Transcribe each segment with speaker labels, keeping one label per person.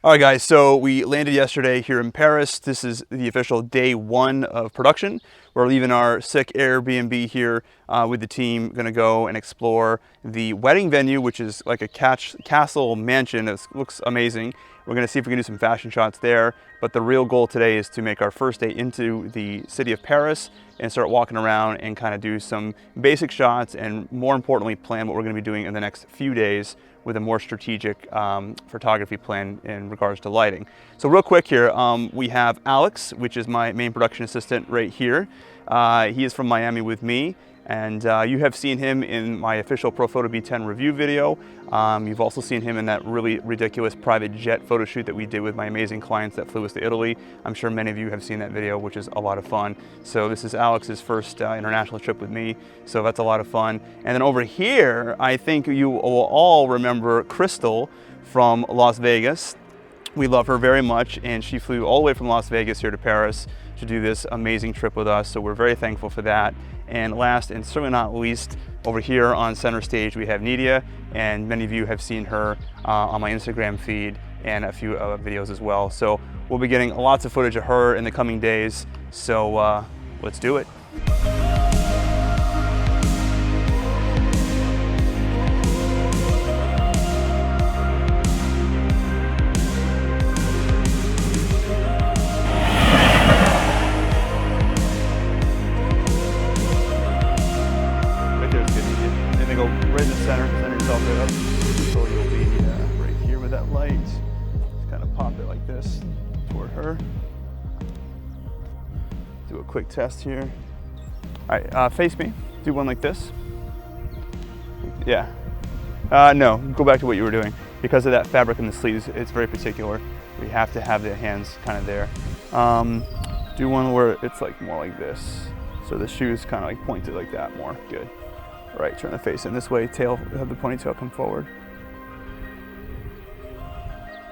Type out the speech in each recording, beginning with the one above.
Speaker 1: All right, guys, so we landed yesterday here in Paris. This is the official day one of production. We're leaving our sick Airbnb here with the team. Gonna go and explore the wedding venue, which is like a castle mansion. It looks amazing. We're gonna see if we can do some fashion shots there. But the real goal today is to make our first day into the city of Paris and start walking around and kind of do some basic shots and, more importantly, plan what we're gonna be doing in the next few days with a more strategic photography plan in regards to lighting. So real quick here, we have Alex, which is my main production assistant right here. He is from Miami with me, and you have seen him in my official Pro Photo B10 review video. You've also seen him in that really ridiculous private jet photo shoot that we did with my amazing clients that flew us to Italy. I'm sure many of you have seen that video, which is a lot of fun. So this is Alex's first international trip with me, so that's a lot of fun. And then over here, I think you will all remember Krystal from Las Vegas. We love her very much, and she flew all the way from Las Vegas here to Paris to do this amazing trip with us, so we're very thankful for that. And last and certainly not least, over here on center stage we have Nida, and many of you have seen her on my Instagram feed and a few videos as well. So we'll be getting lots of footage of her in the coming days, so let's do it. Center yourself right up. So you'll be right here with that light. Just kind of pop it like this toward her. Do a quick test here. All right, face me. Do one like this. Yeah. No, go back to what you were doing. Because of that fabric in the sleeves, it's very particular. We have to have the hands kind of there. Do one where it's like more like this. So the shoe's kind of like pointed like that more. Good. Right, turn the face in this way, tail, have the ponytail come forward.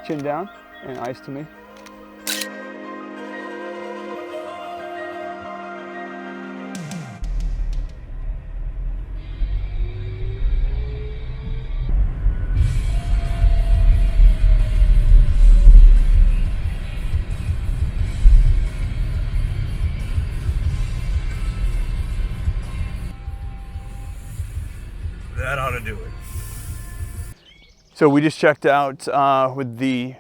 Speaker 1: Chin down and eyes to me. That ought to do it. So we just checked out with the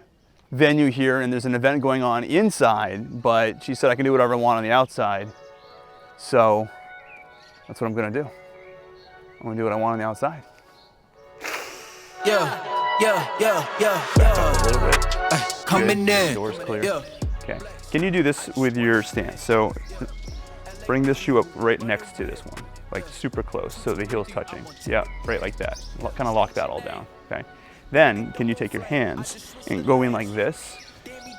Speaker 1: venue here, and there's an event going on inside, but she said I can do whatever I want on the outside. So that's what I'm gonna do. I'm gonna do what I want on the outside.
Speaker 2: Yeah.
Speaker 1: A little bit.
Speaker 2: Coming in.
Speaker 1: Doors clear. Yeah. Okay. Can you do this with your stance? So bring this shoe up right next to this one. Like super close, so the heel's touching. Yeah, right like that. Kind of lock that all down, okay? Then, can you take your hands and go in like this,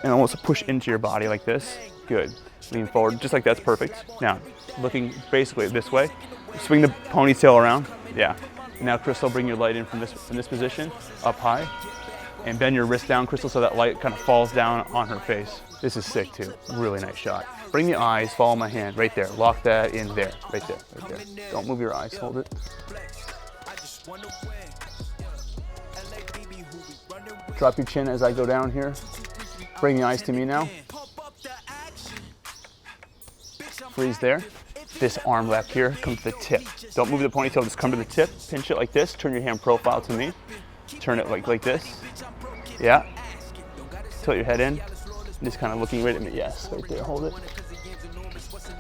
Speaker 1: and almost push into your body like this? Good. Lean forward, just like that's perfect. Now, looking basically this way. Swing the ponytail around. Yeah. Now, Krystal, bring your light in from this position, up high, and bend your wrist down, Krystal, so that light kind of falls down on her face. This is sick too. Really nice shot. Bring the eyes, follow my hand, right there. Lock that in there, right there, right there. Don't move your eyes, hold it. Drop your chin as I go down here. Bring the eyes to me now. Freeze there. This arm left here, come to the tip. Don't move the ponytail, just come to the tip. Pinch it like this, turn your hand profile to me. Turn it like this. Yeah. Tilt your head in. Just kind of looking right at me. Yes, right there. Hold it.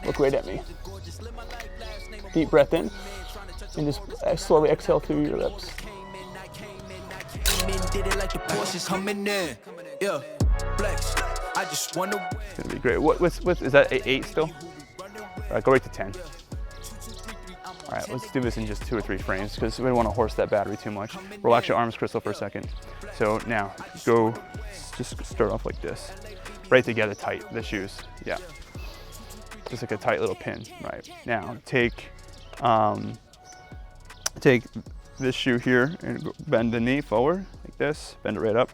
Speaker 1: Look right at me. Deep breath in. And just slowly exhale through your lips. It's gonna be great. What is that 8 still? All right, go right to 10. All right, let's do this in just 2 or 3 frames because we don't want to horse that battery too much. Relax your arms, Krystal, for a second. So now, just start off like this. Right together tight, the shoes, yeah. Just like a tight little pin, right. Now, take this shoe here and bend the knee forward, like this, bend it right up,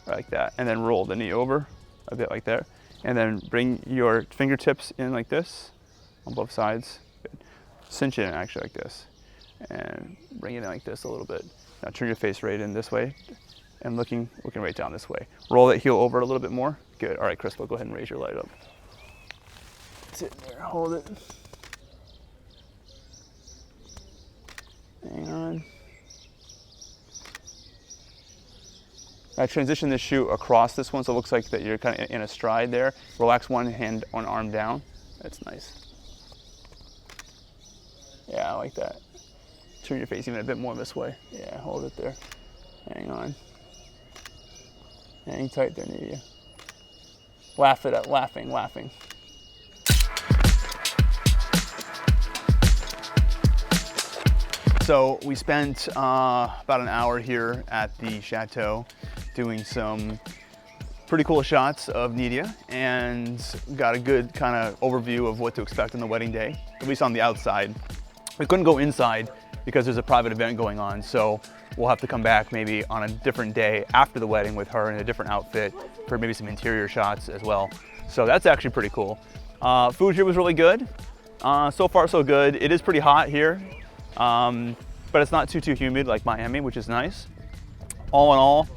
Speaker 1: like that, and then roll the knee over, a bit like that. And then bring your fingertips in like this, on both sides. Good. Cinch it in actually like this. And bring it in like this a little bit. Now turn your face right in this way. and looking right down this way. Roll that heel over a little bit more. Good. All right, Krystal, go ahead and raise your light up. Sit there, hold it. Hang on. I transition this shoe across this one, so it looks like that you're kind of in a stride there. Relax one hand, one arm down. That's nice. Yeah, I like that. Turn your face even a bit more this way. Yeah, hold it there. Hang on. Hang tight there, Nida. Laugh it up, laughing. So we spent about an hour here at the chateau doing some pretty cool shots of Nida and got a good kind of overview of what to expect on the wedding day, at least on the outside. We couldn't go inside because there's a private event going on, so we'll have to come back maybe on a different day after the wedding with her in a different outfit for maybe some interior shots as well. So that's actually pretty cool. Food here was really good. So far so good. It is pretty hot here, but it's not too humid like Miami, which is nice. All in all,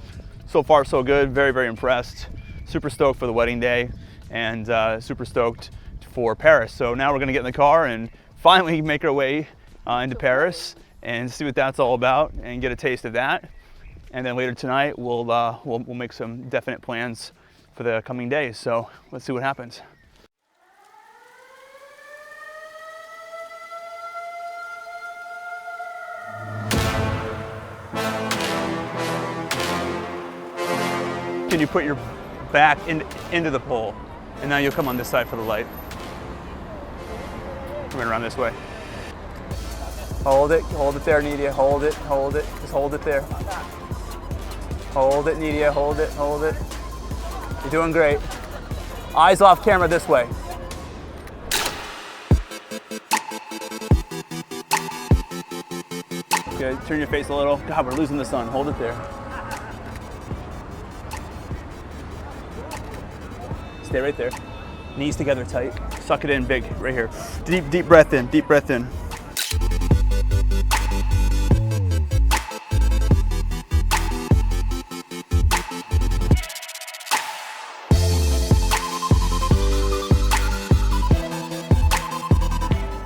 Speaker 1: so far so good. Very, very impressed. Super stoked for the wedding day and super stoked for Paris. So now we're gonna get in the car and finally make our way into Paris and see what that's all about and get a taste of that. And then later tonight, we'll make some definite plans for the coming days. So let's see what happens. Can you put your back into the pole? And now you'll come on this side for the light. Coming around this way. Hold it there, Nida, hold it, just hold it there. Hold it, Nida, hold it. You're doing great. Eyes off camera this way. Good, turn your face a little. God, we're losing the sun, hold it there. Stay right there. Knees together tight. Suck it in big, right here. Deep breath in, deep breath in.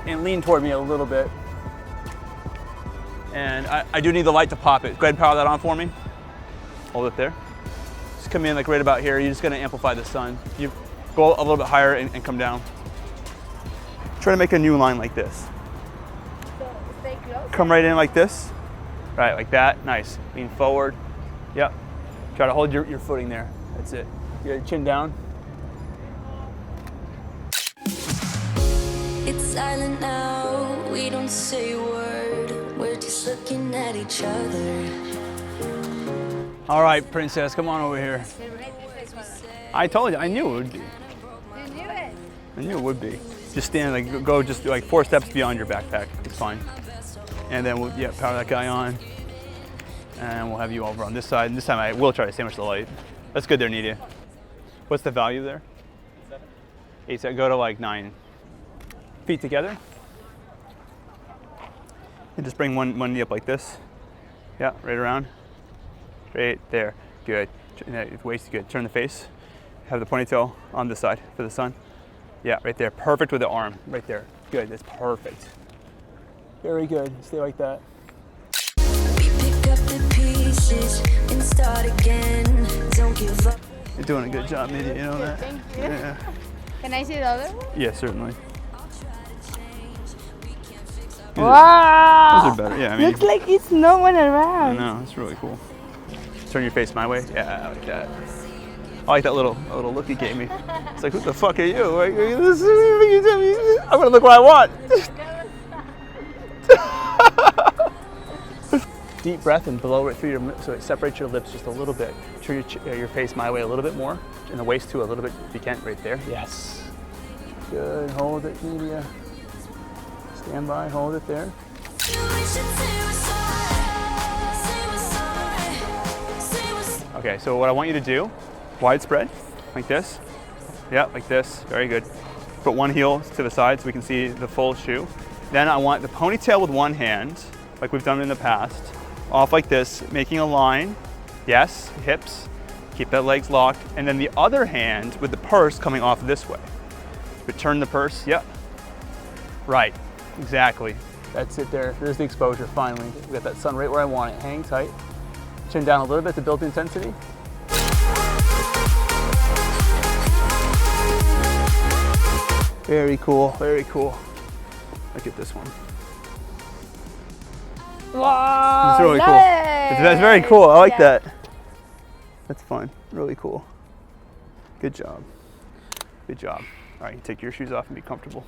Speaker 1: And lean toward me a little bit. And I do need the light to pop it. Go ahead and power that on for me. Hold it there. Just come in like right about here. You're just gonna amplify the sun. You go a little bit higher and come down. Try to make a new line like this.
Speaker 2: So stay close.
Speaker 1: Come right in like this. Right, like that. Nice. Lean forward. Yep. Try to hold your footing there. That's it. You got your chin down.
Speaker 3: It's silent now. We don't say a word. We're just looking at each other.
Speaker 1: All right, princess, come on over here. I told you, I knew it would be.
Speaker 2: You knew it.
Speaker 1: I knew it would be. Just stand, like, go just like 4 steps beyond your backpack. It's fine. And then we'll, power that guy on. And we'll have you over on this side. And this time I will try to sandwich the light. That's good there, Nida. What's the value there? 8. So go to like 9. Feet together. And just bring one knee up like this. Yeah, right around. Right there. Good. Waist good. Turn the face. Have the ponytail on this side for the sun. Yeah, right there. Perfect with the arm. Right there. Good. That's perfect. Very good. Stay like that.
Speaker 3: We pick up the pieces and start again. Don't give up.
Speaker 1: You're doing a good job, Nida. You know that?
Speaker 2: Thank you.
Speaker 1: Yeah.
Speaker 2: Can I see the other one?
Speaker 1: Yeah, certainly.
Speaker 2: Wow!
Speaker 1: Those are better. Yeah, I mean.
Speaker 2: Looks like it's no one
Speaker 1: I
Speaker 2: around.
Speaker 1: know. It's really cool. Turn your face my way. Yeah, I like that. I like that little look he gave me. It's like, who the fuck are you? Like, I'm gonna look what I want. Deep breath and blow it through your lips, so it separates your lips just a little bit. Turn your face my way a little bit more, and the waist too a little bit if you can, right there. Yes. Good. Hold it, Nida. Stand by. Hold it there. Okay, so what I want you to do, widespread, like this. Yeah, like this. Very good. Put one heel to the side so we can see the full shoe. Then I want the ponytail with one hand, like we've done in the past, off like this, making a line Yes, hips. Keep that legs locked. And then the other hand with the purse coming off this way. But turn the purse, yep. Right, exactly. That's it there. There's the exposure finally. We got that sun right where I want it. Hang tight. Chin down a little bit to build the intensity. Very cool, very cool. Look at this one.
Speaker 2: Wow,
Speaker 1: It's really
Speaker 2: nice.
Speaker 1: cool. That's very cool. I like that. That's fun. Really cool. Good job. Good job. All right, you take your shoes off and be comfortable.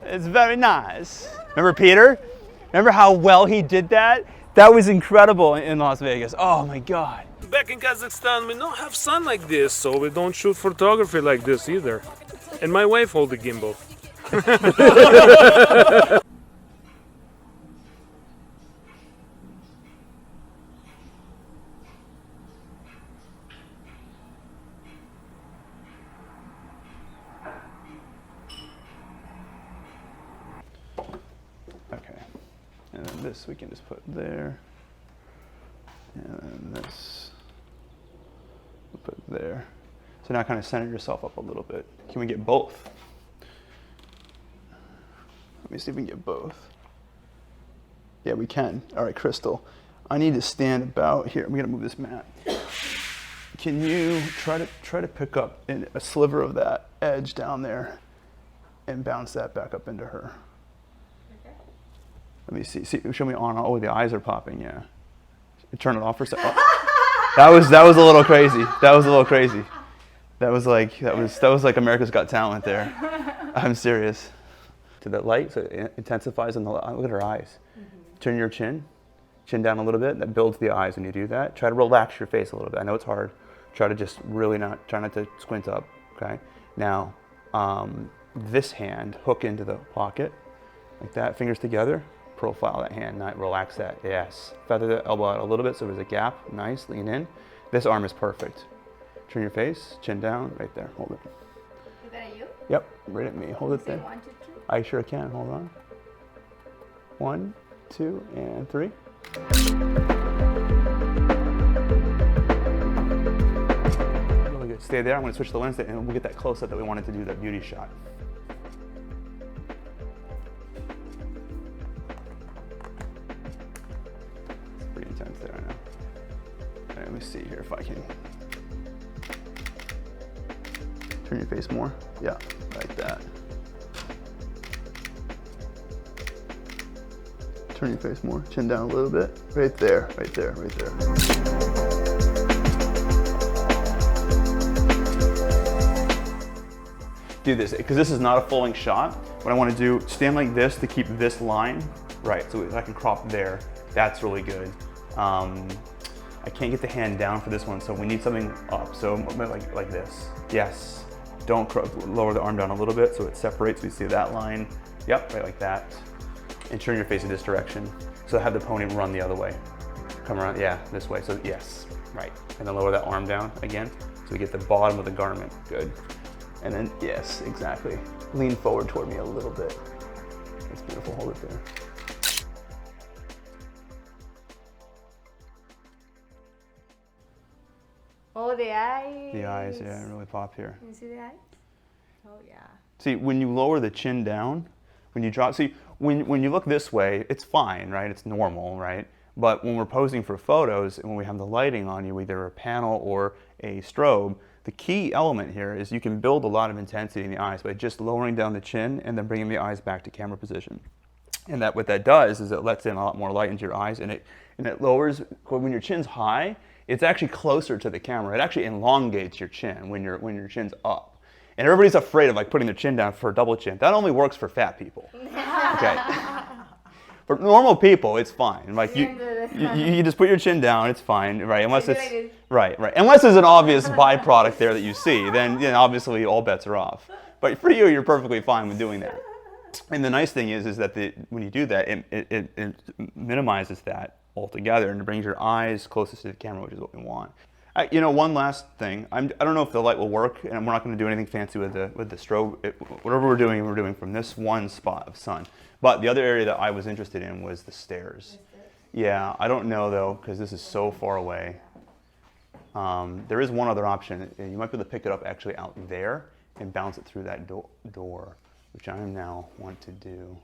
Speaker 1: It's very nice. Remember Peter? Remember how well he did that? That was incredible in Las Vegas. Oh my God.
Speaker 4: Back in Kazakhstan, we don't have sun like this, so we don't shoot photography like this either. And my wife hold the gimbal.
Speaker 1: Okay. And then this we can just put there. And then this we'll put there. So now kind of center yourself up a little bit. Can we get both? Let me see if we can get both. Yeah, we can. All right, Krystal. I need to stand about here. I'm gonna move this mat. Can you try to pick up a sliver of that edge down there and bounce that back up into her? Okay. Let me see. Show me on. Oh, the eyes are popping. Yeah. Turn it off for a second. Oh. That was a little crazy. That was a little crazy. That was like America's Got Talent there. I'm serious. To that light, so it intensifies on the light. Look at her eyes. Mm-hmm. Turn your chin down a little bit. That builds the eyes when you do that. Try to relax your face a little bit. I know it's hard. Try to just really try not to squint up. Okay. Now, this hand, hook into the pocket like that. Fingers together. Profile that hand. Relax that. Yes. Feather the elbow out a little bit so there's a gap. Nice. Lean in. This arm is perfect. Turn your face. Chin down. Right there. Hold it.
Speaker 2: Is that you?
Speaker 1: Yep. Right at me. Hold it there.
Speaker 2: 1, 2, 3.
Speaker 1: I sure can. Hold on. 1, 2, and 3. Really good. Stay there. I'm going to switch the lens and we'll get that close up that we wanted to do, that beauty shot. It's pretty intense there, I know. All right, let me see here if I can. Turn your face more. Yeah, like that. Turn your face more, chin down a little bit. Right there, right there, right there. Do this, because this is not a full length shot. What I want to do, stand like this to keep this line right, so I can crop there. That's really good. I can't get the hand down for this one, so we need something up. So like this. Yes. Don't lower the arm down a little bit so it separates. We see that line. Yep, right like that. And turn your face in this direction. So have the pony run the other way. Come around, yeah, this way. So yes, right. And then lower that arm down again. So we get the bottom of the garment, good. And then, yes, exactly. Lean forward toward me a little bit. That's beautiful, hold it there.
Speaker 2: Oh, the eyes.
Speaker 1: The eyes, yeah, really pop here.
Speaker 2: Can you see the eyes? Oh, yeah.
Speaker 1: See, when you lower the chin down, when you drop, see, when you look this way, it's fine, right? It's normal, right? But when we're posing for photos and when we have the lighting on you, either a panel or a strobe, the key element here is you can build a lot of intensity in the eyes by just lowering down the chin and then bringing the eyes back to camera position. And what that does is it lets in a lot more light into your eyes, and it lowers, when your chin's high, it's actually closer to the camera. It actually elongates your chin when your chin's up. And everybody's afraid of like putting their chin down for a double chin. That only works for fat people. Okay. For normal people, it's fine. Like you just put your chin down, it's fine, right? Unless it's right. Unless there's an obvious byproduct there that you see, then obviously all bets are off. But for you, you're perfectly fine with doing that. And the nice thing is that when you do that, it minimizes that altogether and it brings your eyes closest to the camera, which is what we want. One last thing. I don't know if the light will work, and we're not going to do anything fancy with the strobe. Whatever we're doing from this one spot of sun. But the other area that I was interested in was the stairs. Yeah, I don't know though, because this is so far away. There is one other option. You might be able to pick it up actually out there and bounce it through that door, which I now want to do.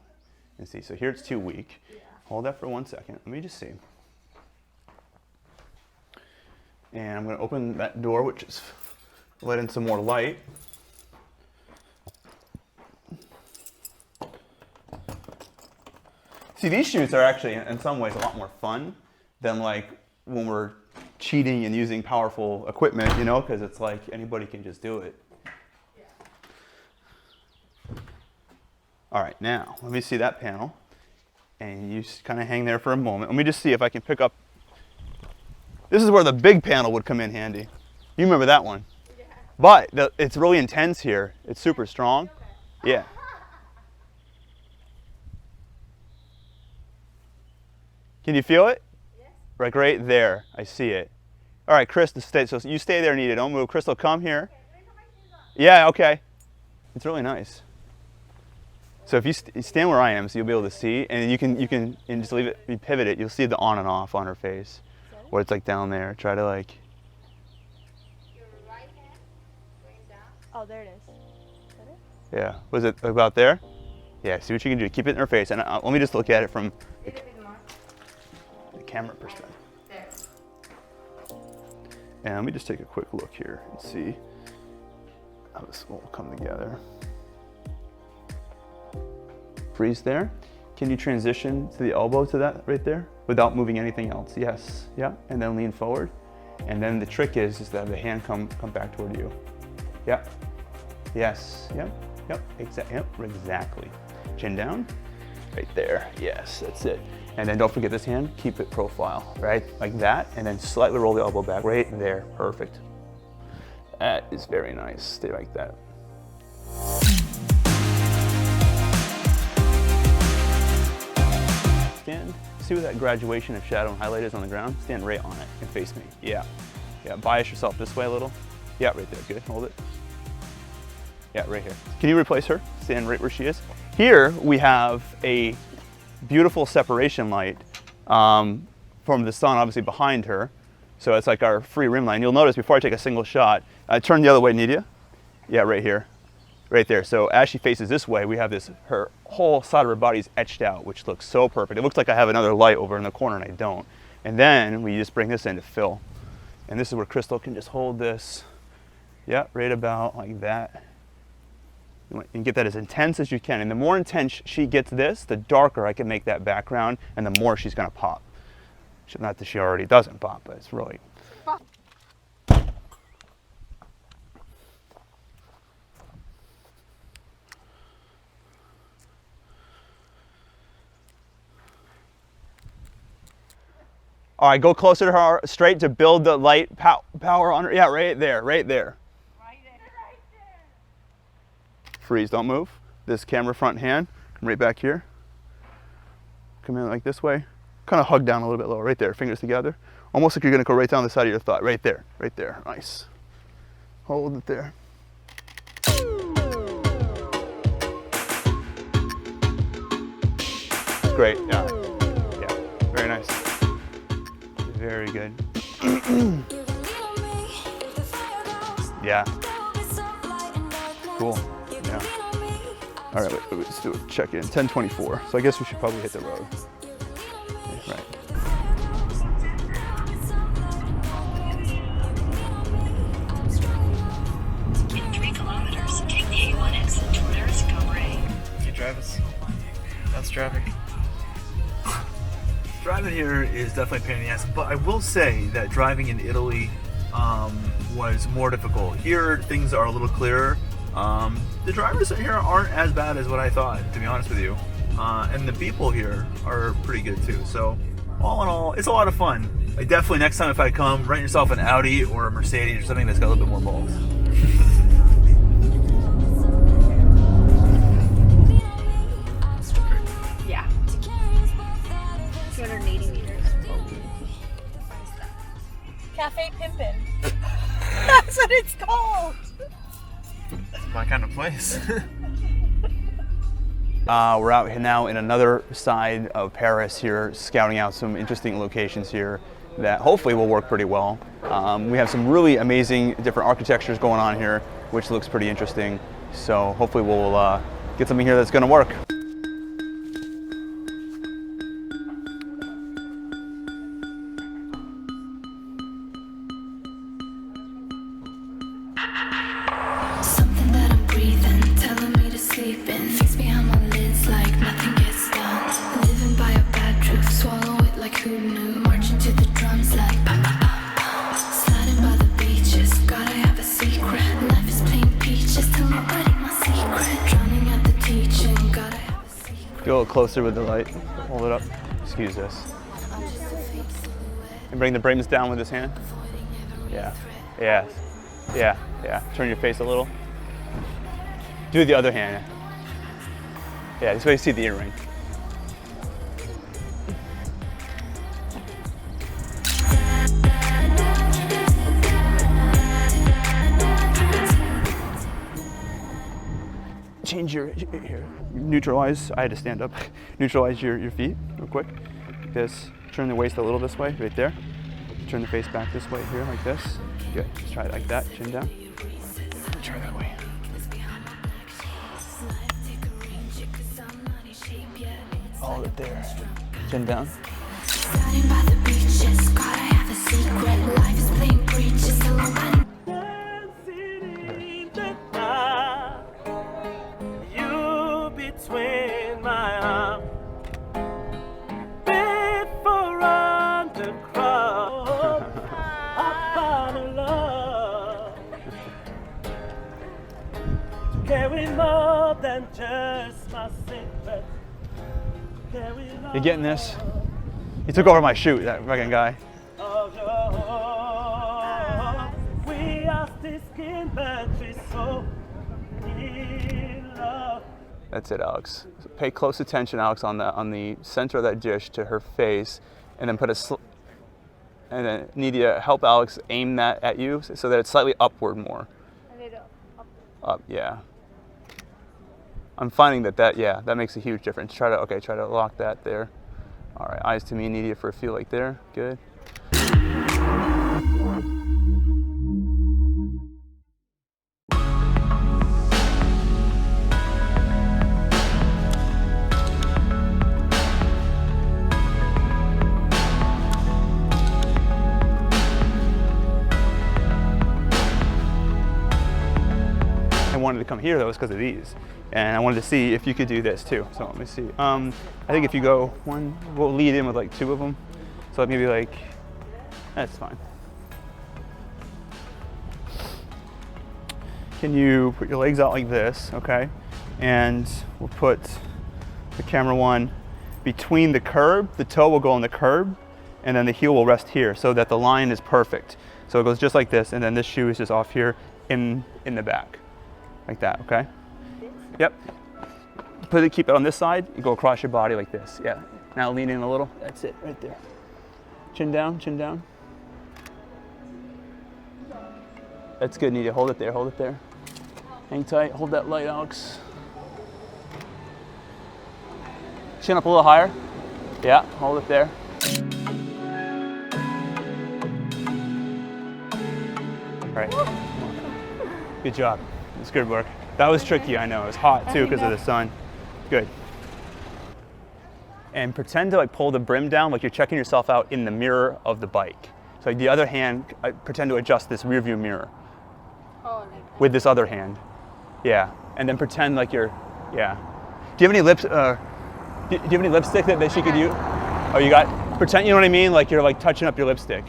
Speaker 1: And see, so here it's too weak. Hold that for 1 second. Let me just see. And I'm going to open that door, which is let in some more light. See, these shoots are actually, in some ways, a lot more fun than like when we're cheating and using powerful equipment, you know, because it's like anybody can just do it. All right, now, let me see that panel. And you just kind of hang there for a moment. Let me just see if I can pick up. This is where the big panel would come in handy. You remember that one? Yeah. But it's really intense here. It's super strong. Yeah. Can you feel it? Yes. Like right there. I see it. All right, Krystal, stay. So you stay there, Nida. Don't move. Krystal, come here. Yeah, okay. It's really nice. So if you stand where I am, so you'll be able to see, and you can and just leave it, you pivot it, you'll see the on and off on her face. What it's like down there. Try to like.
Speaker 2: Your right hand going down.
Speaker 5: Oh, there it is. Is that it?
Speaker 1: Yeah. Was it about there? Yeah. See what you can do. Keep it in her face, and let me just look at it from the camera perspective.
Speaker 2: There.
Speaker 1: And let me just take a quick look here and see how this will come together. Freeze there. Can you transition to the elbow to that right there without moving anything else? Yes. Yeah. And then lean forward. And then the trick is to have the hand come back toward you. Yep. Yes. Yep. Yep. Exactly. Chin down. Right there. Yes. That's it. And then don't forget this hand. Keep it profile. Right. Like that. And then slightly roll the elbow back. Right there. Perfect. That is very nice. Stay like that. Stand. See where that graduation of shadow and highlight is on the ground? Stand right on it and face me. Yeah. Yeah, bias yourself this way a little. Yeah, right there. Good. Hold it. Yeah, right here. Can you replace her? Stand right where she is. Here we have a beautiful separation light from the sun, obviously behind her. So it's like our free rim line. You'll notice before I take a single shot, I turn the other way, Nida. Yeah, right here. Right there. So as she faces this way, we have this, her whole side of her body is etched out, which looks so perfect. It looks like I have another light over in the corner and I don't. And then we just bring this in to fill. And this is where Krystal can just hold this. Yeah, right about like that. You can get that as intense as you can. And the more intense she gets this, the darker I can make that background and the more she's gonna pop. Not that she already doesn't pop, but it's really. All right, go closer to her, straight to build the light power on her. Yeah, right there, right there.
Speaker 2: Right there. Right there.
Speaker 1: Freeze, don't move. This camera front hand, come right back here. Come in like this way. Kind of hug down a little bit lower, right there, fingers together. Almost like you're gonna go right down the side of your thigh, right there, nice. Hold it there. Great, yeah, very nice. Very good. Yeah. Cool. Yeah. All right, let's do a check in. 10:24. So I guess we should probably hit the road. Yeah, right.
Speaker 6: In 3 kilometers, take the A1 exit to Armancourt.
Speaker 7: Can you drive us? That's traffic.
Speaker 1: Driving here is definitely a pain in the ass, but I will say that driving in Italy was more difficult. Here, things are a little clearer. The drivers here aren't as bad as what I thought, to be honest with you. And the people here are pretty good too. So, all in all, it's a lot of fun. Like definitely next time if I come, rent yourself an Audi or a Mercedes or something that's got a little bit more balls.
Speaker 2: Yeah. 280 meters.
Speaker 5: Cafe Pimpin'. That's what it's called.
Speaker 7: That's my kind of place.
Speaker 1: We're out here now in another side of Paris here, scouting out some interesting locations here that hopefully will work pretty well. We have some really amazing different architectures going on here, which looks pretty interesting. So hopefully we'll get something here that's going to work.
Speaker 3: Something that I'm breathing, telling me to sleep in. Fix behind my lids like nothing gets done. Living by a bad truth, swallow it like who knew. Marching to the drums like bam, bam, bam, bam. Sliding by the beaches, gotta have a secret. Life is plain peaches, tell nobody my secret. Drowning at the teaching, gotta have a secret.
Speaker 1: Go a little closer with the light. Hold it up. Excuse this. And bring the brightness down with this hand. Yeah. Yeah. Yeah. Yeah. Turn your face a little. Do the other hand. Yeah, this way you see the earring. Change your here. Neutralize. I had to stand up. Neutralize your feet real quick. Like this. Turn the waist a little this way, right there. Turn the face back this way here, like this. Good. Let's try it like that. Chin down. Try that way. Hold it there. Chin down.
Speaker 3: Sliding by the beaches, gotta have a secret. Life is plain preaches, tell nobody.
Speaker 8: You between my arms, before on the cross, I found a love, carry more than just my secret.
Speaker 1: You getting this? He took over my shoot, that fucking guy.
Speaker 8: Of your heart. We are still skin batteries, so in love.
Speaker 1: That's it, Alex. Pay close attention, Alex, on the center of that dish to her face, and then put and then Nida, help Alex aim that at you so that it's slightly upward more.
Speaker 2: A little up.
Speaker 1: Up, yeah. I'm finding that makes a huge difference. Try to lock that there. All right, eyes to me, Nida, for a feel like there. Good. I wanted to come here though was because of these, and I wanted to see if you could do this too. So let me see. I think if you go one, we'll lead in with like 2 of them. So maybe like, that's fine. Can you put your legs out like this, okay? And we'll put the camera one between the curb. The toe will go on the curb, and then the heel will rest here, so that the line is perfect. So it goes just like this, and then this shoe is just off here in the back. Like that, okay? Yep. Keep it on this side and go across your body like this. Yeah. Now lean in a little. That's it, right there. Chin down, chin down. That's good, Nida. Hold it there, hold it there. Hang tight, hold that light, Alex. Chin up a little higher. Yeah, hold it there. All right. Good job. It's good work. That was tricky, I know. It was hot too because of the sun. Good. And pretend to like pull the brim down like you're checking yourself out in the mirror of the bike. So like the other hand, pretend to adjust this rear view mirror.
Speaker 2: Oh, like that.
Speaker 1: With this other hand. Yeah. And then pretend like you're, yeah. Do you have any lips, do you have any lipstick that she could use? Oh, you got, pretend, you know what I mean? Like you're like touching up your lipstick.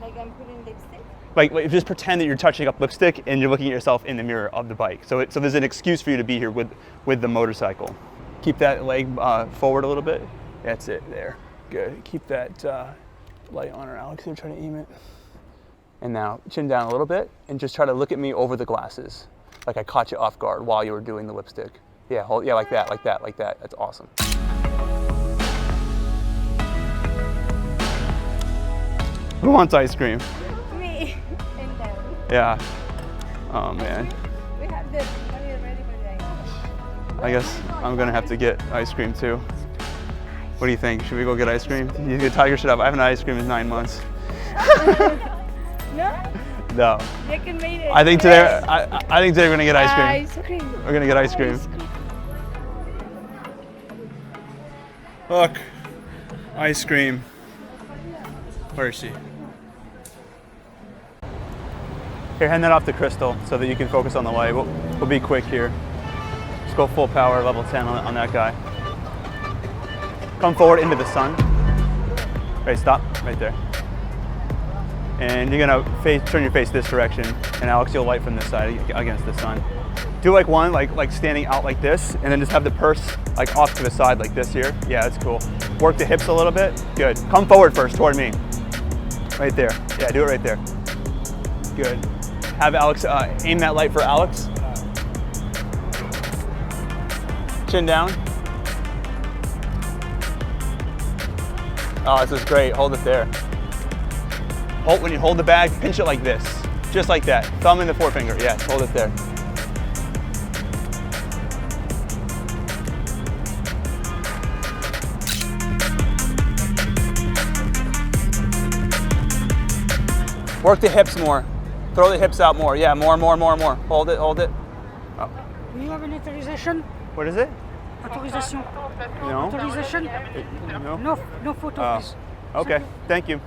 Speaker 2: Like I'm putting lipstick?
Speaker 1: Like just pretend that you're touching up lipstick and you're looking at yourself in the mirror of the bike. So there's an excuse for you to be here with the motorcycle. Keep that leg forward a little bit. That's it, there. Good. Keep that light on her, Alex. You're trying to aim it. And now chin down a little bit and just try to look at me over the glasses. Like I caught you off guard while you were doing the lipstick. Yeah, hold, yeah, like that, like that, like that. That's awesome. Who wants ice cream?
Speaker 2: Me and them.
Speaker 1: Yeah. Oh man.
Speaker 2: We have the money ready for the ice cream.
Speaker 1: I guess I'm gonna have to get ice cream too. What do you think? Should we go get ice cream? You get Tiger shit up. I haven't had ice cream in 9 months.
Speaker 2: No?
Speaker 1: No.
Speaker 2: You can make it.
Speaker 1: I think today. I think today we're gonna get ice cream.
Speaker 2: Ice cream.
Speaker 1: We're gonna get ice cream. Look, ice cream. Where is she? Here, hand that off to Krystal so that you can focus on the light. We'll be quick here. Just go full power, level 10 on that guy. Come forward into the sun. Right, stop, right there. And you're gonna turn your face this direction, and Alex, you'll light from this side against the sun. Do like one, like standing out like this, and then just have the purse like off to the side like this here. Yeah, that's cool. Work the hips a little bit. Good. Come forward first, toward me. Right there. Yeah, do it right there. Good. Have Alex aim that light for Alex. Chin down. Oh, this is great. Hold it there. When you hold the bag, pinch it like this. Just like that. Thumb and the forefinger. Yes, hold it there. Work the hips more. Throw the hips out more. Yeah, more. Hold it. Oh.
Speaker 9: Do you have an authorization?
Speaker 1: What is it?
Speaker 9: Authorization.
Speaker 1: No.
Speaker 9: Authorization?
Speaker 1: No.
Speaker 9: No photo, please.
Speaker 1: Okay, thank you.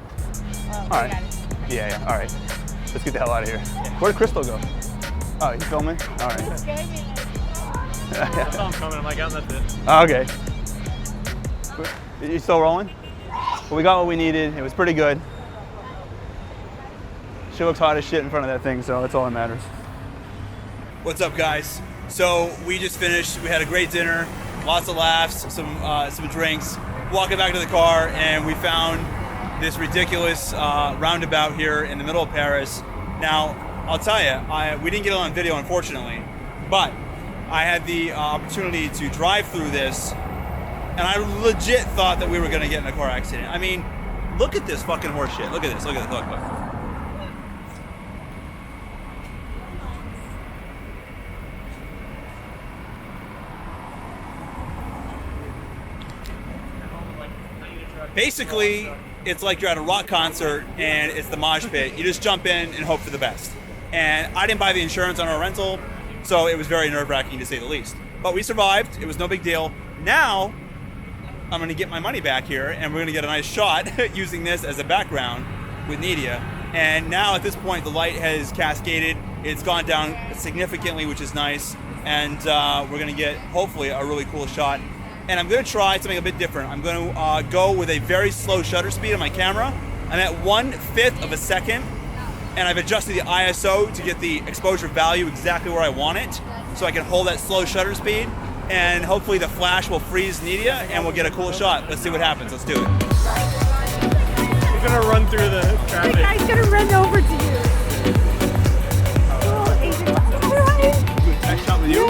Speaker 1: All right. Yeah, all right. Let's get the hell out of here. Where did Krystal go? Oh, he's filming? All right.
Speaker 7: I saw him coming. I'm like, oh, that's it.
Speaker 1: Okay. You still rolling? Well, we got what we needed. It was pretty good. She looks hot as shit in front of that thing, so that's all that matters. What's up, guys? So we just finished. We had a great dinner, lots of laughs, some drinks. Walking back to the car, and we found this ridiculous roundabout here in the middle of Paris. Now, I'll tell you, we didn't get it on video, unfortunately, but I had the opportunity to drive through this, and I legit thought that we were going to get in a car accident. I mean, look at this fucking horse shit. Look at this. Look. Basically, it's like you're at a rock concert and it's the mosh pit. You just jump in and hope for the best. And I didn't buy the insurance on our rental, so it was very nerve-wracking to say the least. But we survived. It was no big deal. Now, I'm going to get my money back here, and we're going to get a nice shot using this as a background with Nida. And now, at this point, the light has cascaded. It's gone down significantly, which is nice. And we're going to get, hopefully, a really cool shot. And I'm going to try something a bit different. I'm going to go with a very slow shutter speed on my camera. I'm at 1/5 of a second, and I've adjusted the ISO to get the exposure value exactly where I want it, so I can hold that slow shutter speed, and hopefully the flash will freeze Nida, and we'll get a cool shot. Let's see what happens. Let's do it.
Speaker 7: We're gonna run through the traffic.
Speaker 2: The guy's gonna run over to you. Oh, Adrian, all right.
Speaker 1: Do a test shot with you?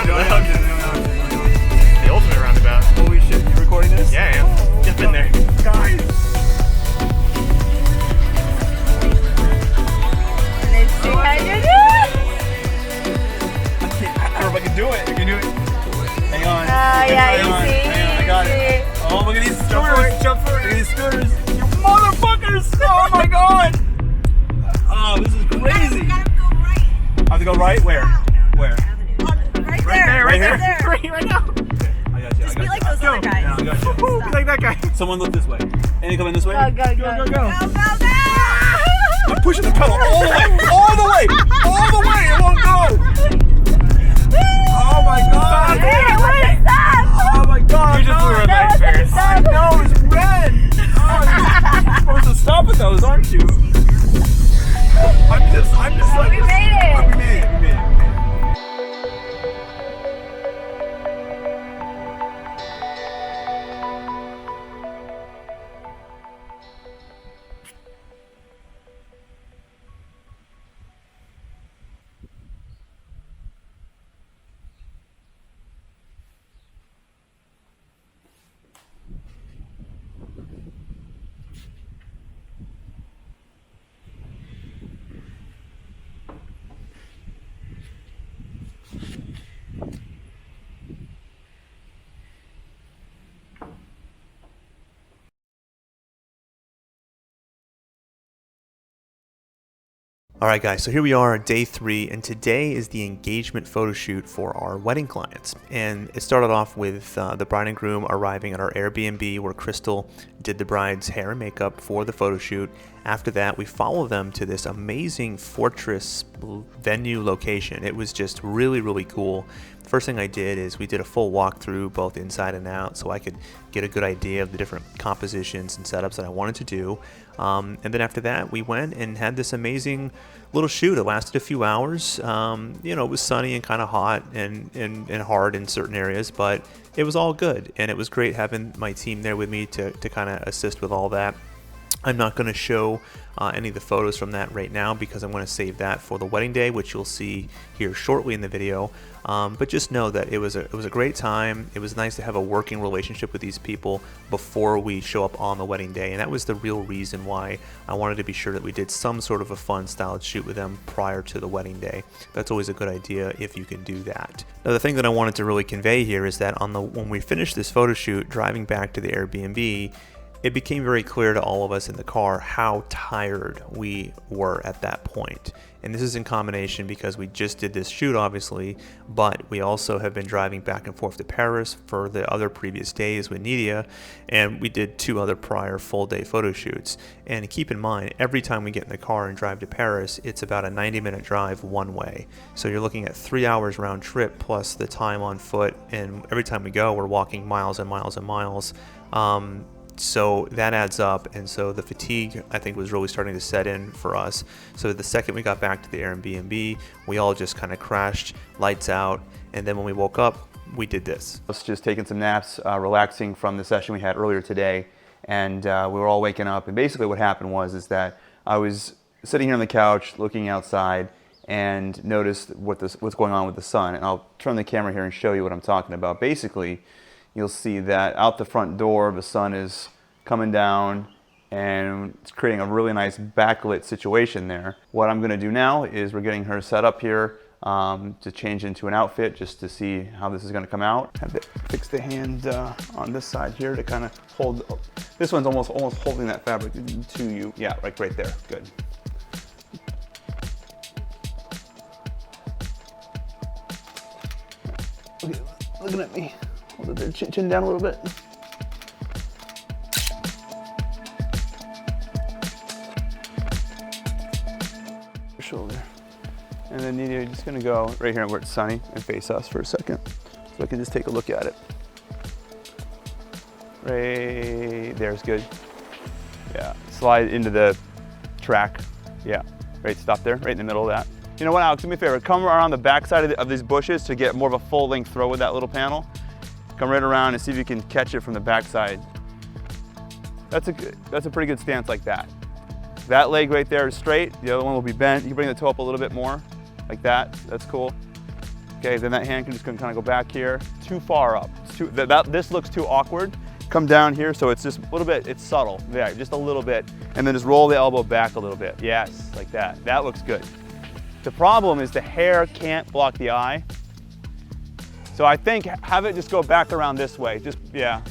Speaker 2: No.
Speaker 7: The ultimate roundabout.
Speaker 1: Holy shit, you recording this?
Speaker 7: Yeah, I am. Just been there.
Speaker 1: Guys!
Speaker 2: Let's see how you do it.
Speaker 1: I don't know if I can do it. I can do it. Hang on.
Speaker 2: Yeah,
Speaker 1: Hang on.
Speaker 2: easy.
Speaker 1: Hang on, I got it. Oh, look at these scooters. Jump forward. Look at these scooters. You motherfuckers! Oh my god! Oh, this is crazy. I have to go right? Where? Where?
Speaker 5: Right there.
Speaker 7: Right now.
Speaker 1: I got you.
Speaker 5: Just be like those other guys.
Speaker 1: Yeah, I got you.
Speaker 7: Be like that guy.
Speaker 1: Someone look this way. Any coming this way?
Speaker 2: Go.
Speaker 1: I'm pushing the pedal all the way. All the way. All the way. It won't go. Oh my god.
Speaker 2: Hey, what is that?
Speaker 1: Oh my god.
Speaker 7: You just threw a knife, Paris.
Speaker 1: I know, it's red. Oh, you're supposed to stop with those, aren't you? I'm just like.
Speaker 2: We made it.
Speaker 1: We made it.
Speaker 10: All right, guys, so here we are, day 3, and today is the engagement photo shoot for our wedding clients. And it started off with the bride and groom arriving at our Airbnb where Krystal did the bride's hair and makeup for the photo shoot. After that, we followed them to this amazing fortress venue location. It was just really, really cool. First thing I did is we did a full walkthrough both inside and out so I could get a good idea of the different compositions and setups that I wanted to do. And then after that, we went and had this amazing little shoot. It lasted a few hours. You know, it was sunny and kind of hot and hard in certain areas, but it was all good. And it was great having my team there with me to kind of assist with all that. I'm not going to show any of the photos from that right now because I'm going to save that for the wedding day, which you'll see here shortly in the video. But just know that it was a great time. It was nice to have a working relationship with these people before we show up on the wedding day, and that was the real reason why I wanted to be sure that we did some sort of a fun styled shoot with them prior to the wedding day. That's always a good idea if you can do that. Now, the thing that I wanted to really convey here is that when we finished this photo shoot, driving back to the Airbnb, it became very clear to all of us in the car how tired we were at that point. And this is in combination because we just did this shoot, obviously, but we also have been driving back and forth to Paris for the other previous days with Nida, and we did 2 other prior full-day photo shoots. And keep in mind, every time we get in the car and drive to Paris, it's about a 90-minute drive one way. So you're looking at 3 hours round trip plus the time on foot, and every time we go, we're walking miles and miles and miles. So that adds up, and so the fatigue, I think, was really starting to set in for us. So the second we got back to the Airbnb, we all just kind of crashed, lights out, and then when we woke up, we did this.
Speaker 1: I was just taking some naps, relaxing from the session we had earlier today, and we were all waking up, and basically what happened was that I was sitting here on the couch looking outside and noticed what's going on with the sun, and I'll turn the camera here and show you what I'm talking about. Basically, you'll see that out the front door, the sun is coming down and it's creating a really nice backlit situation there. What I'm gonna do now is we're getting her set up here to change into an outfit just to see how this is gonna come out. Have to fix the hand on this side here to kind of hold, this one's almost holding that fabric to you. Yeah, right there, good. Okay, looking at me. Hold it there, chin down a little bit. Shoulder. And then Nida, you're just gonna go right here where it's sunny and face us for a second. So I can just take a look at it. Right there's good. Yeah, slide into the track. Yeah, right, stop there, right in the middle of that. You know what, Alex, do me a favor, come around the back side of these bushes to get more of a full length throw with that little panel. Come right around and see if you can catch it from the back side. That's a pretty good stance like that. That leg right there is straight, the other one will be bent. You can bring the toe up a little bit more, like that, that's cool. Okay, then that hand can just kind of go back here. Too far up, this looks too awkward. Come down here, so it's just a little bit, it's subtle, yeah, just a little bit. And then just roll the elbow back a little bit. Yes, like that, that looks good. The problem is the hair can't block the eye. So I think have it just go back around this way, just, yeah.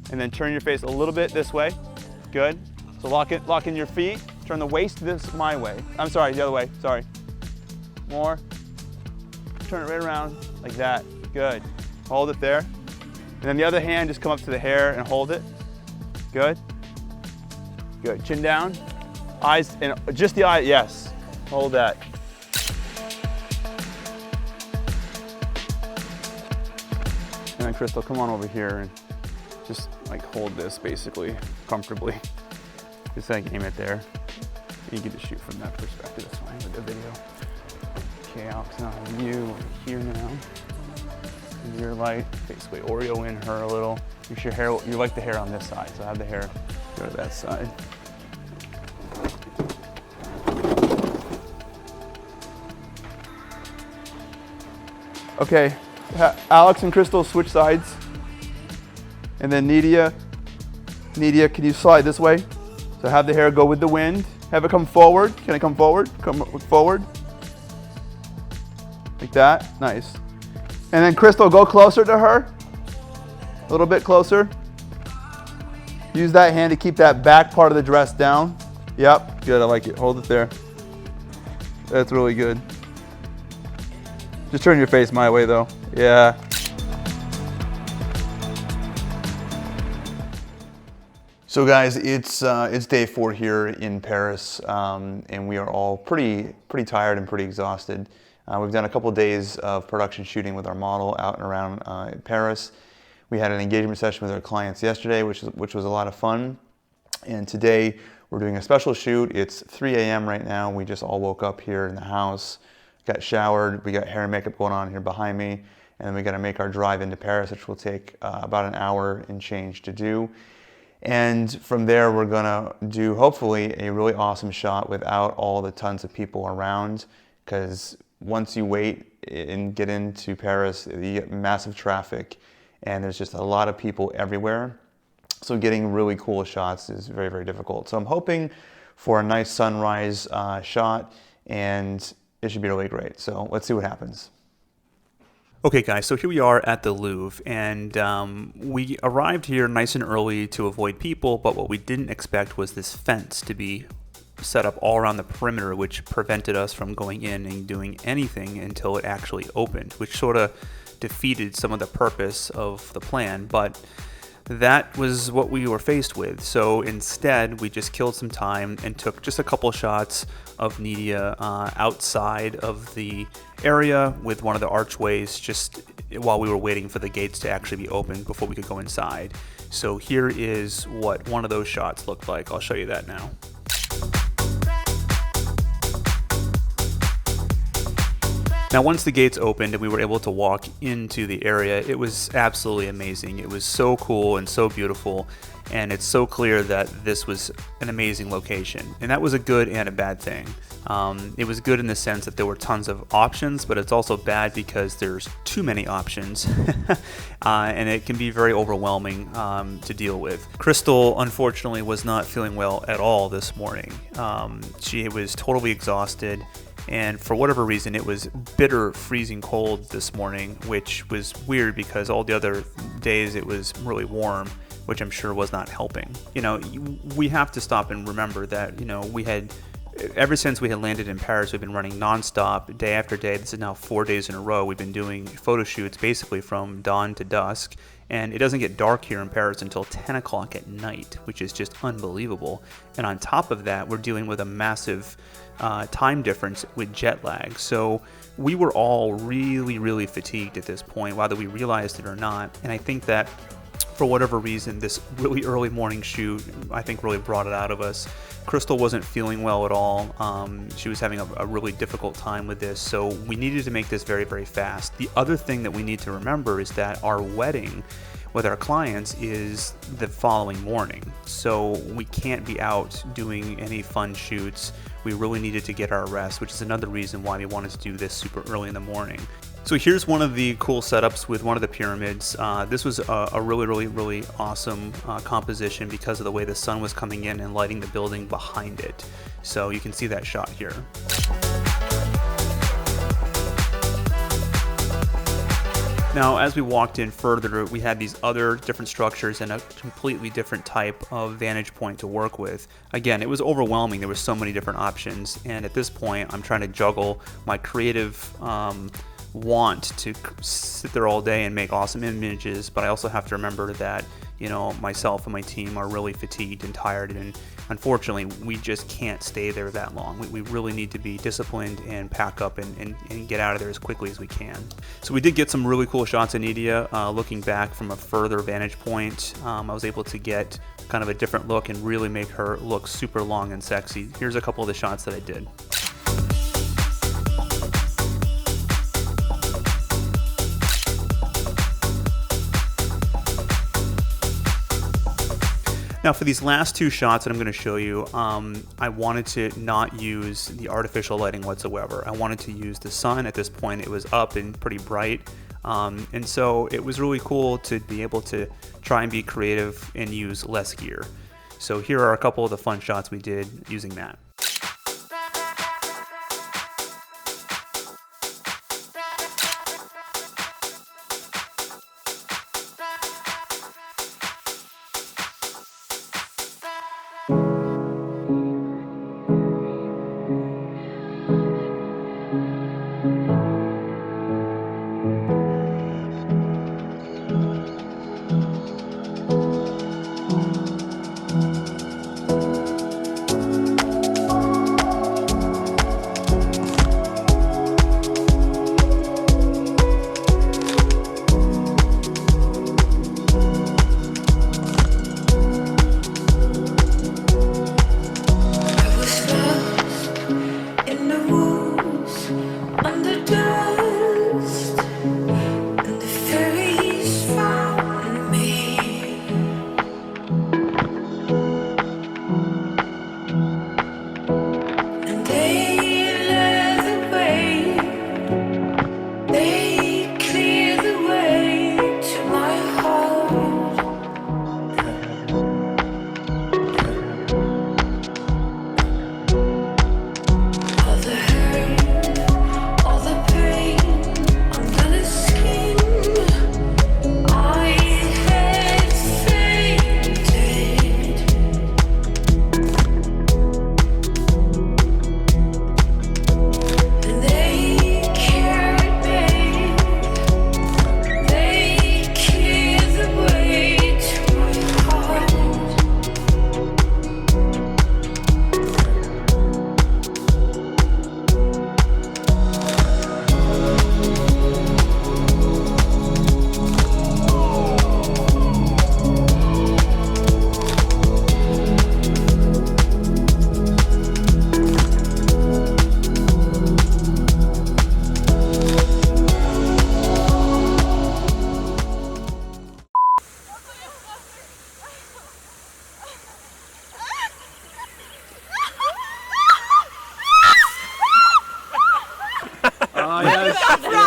Speaker 1: And then turn your face a little bit this way, good. So lock in your feet, turn the waist my way. I'm sorry, the other way, sorry. More, turn it right around, like that, good. Hold it there. And then the other hand, just come up to the hair and hold it, good. Good, chin down, eyes, and just the eye, yes. Hold that. And then Krystal, come on over here and just like hold this basically comfortably. Just like aim it there. You can just shoot from that perspective, that's fine with the video. Okay, Alex, now I have you over here now. Your light, basically Oreo in her a little. Your hair, you like the hair on this side, so have the hair go to that side. Okay, Alex and Krystal switch sides. And then Nida, can you slide this way? So have the hair go with the wind. Have it come forward. Can it come forward? Come forward. Like that, nice. And then Krystal, go closer to her. A little bit closer. Use that hand to keep that back part of the dress down. Yep, good, I like it. Hold it there. That's really good. Just turn your face my way though. Yeah. So guys, it's day 4 here in Paris, and we are all pretty tired and pretty exhausted. We've done a couple of days of production shooting with our model out and around Paris. We had an engagement session with our clients yesterday, which was a lot of fun. And today we're doing a special shoot. It's 3 a.m. right now. We just all woke up here in the house, got showered. We got hair and makeup going on here behind me, and then we got to make our drive into Paris, which will take about an hour and change to do. And from there, we're gonna do hopefully a really awesome shot without all the tons of people around, because once you wait and get into Paris, you get massive traffic and there's just a lot of people everywhere. So getting really cool shots is very, very difficult. So I'm hoping for a nice sunrise shot, and it should be really great. So let's see what happens.
Speaker 10: Okay guys, so here we are at the Louvre, and we arrived here nice and early to avoid people, but what we didn't expect was this fence to be set up all around the perimeter, which prevented us from going in and doing anything until it actually opened, which sort of defeated some of the purpose of the plan, but that was what we were faced with. So instead, we just killed some time and took just a couple shots of Nida outside of the area with one of the archways, just while we were waiting for the gates to actually be opened before we could go inside. So here is what one of those shots looked like. I'll show you that now. Now, once the gates opened and we were able to walk into the area, it was absolutely amazing. It was so cool and so beautiful, and it's so clear that this was an amazing location. And that was a good and a bad thing. It was good in the sense that there were tons of options, but it's also bad because there's too many options, and it can be very overwhelming to deal with. Krystal, unfortunately, was not feeling well at all this morning. She was totally exhausted. And for whatever reason, it was bitter freezing cold this morning, which was weird because all the other days it was really warm, which I'm sure was not helping. You know, we have to stop and remember that, you know, we had, ever since we had landed in Paris, we've been running nonstop, day after day. This is now 4 days in a row. We've been doing photo shoots basically from dawn to dusk. And it doesn't get dark here in Paris until 10 o'clock at night, which is just unbelievable. And on top of that, we're dealing with a massive time difference with jet lag. So we were all really fatigued at this point, whether we realized it or not. And I think that for whatever reason, this really early morning shoot, I think, really brought it out of us. Krystal wasn't feeling well at all. She was having a really difficult time with this, so we needed to make this very fast. The other thing that we need to remember is that our wedding with our clients is the following morning, so we can't be out doing any fun shoots. We really needed to get our rest, which is another reason why we wanted to do this super early in the morning. So here's one of the cool setups with one of the pyramids. This was a really awesome composition because of the way the sun was coming in and lighting the building behind it. So you can see that shot here. Now, as we walked in further, we had these other different structures and a completely different type of vantage point to work with. Again, it was overwhelming. There were so many different options, and at this point, I'm trying to juggle my creative want to sit there all day and make awesome images, but I also have to remember that, you know, myself and my team are really fatigued and tired, and unfortunately we just can't stay there that long. We really need to be disciplined and pack up and get out of there as quickly as we can. So we did get some really cool shots in Nida. Looking back from a further vantage point, I was able to get kind of a different look and really make her look super long and sexy. Here's a couple of the shots that I did. Now for these last two shots that I'm going to show you, I wanted to not use the artificial lighting whatsoever. I wanted to use the sun. At this point it was up and pretty bright, and so it was really cool to be able to try and be creative and use less gear. So here are a couple of the fun shots we did using that.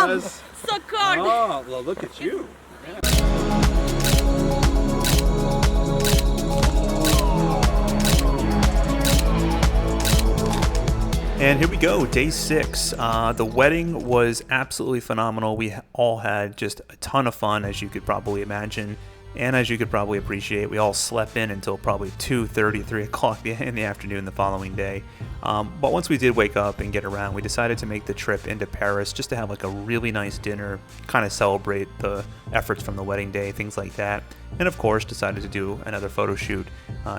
Speaker 1: was.
Speaker 2: So cold.
Speaker 1: Oh, well, look at you.
Speaker 10: And here we go, day 6. The wedding was absolutely phenomenal. We all had just a ton of fun, as you could probably imagine. And as you could probably appreciate, we all slept in until probably 2:30, 3 o'clock in the afternoon the following day. But once we did wake up and get around, we decided to make the trip into Paris just to have like a really nice dinner, kind of celebrate the efforts from the wedding day, things like that. And of course, decided to do another photo shoot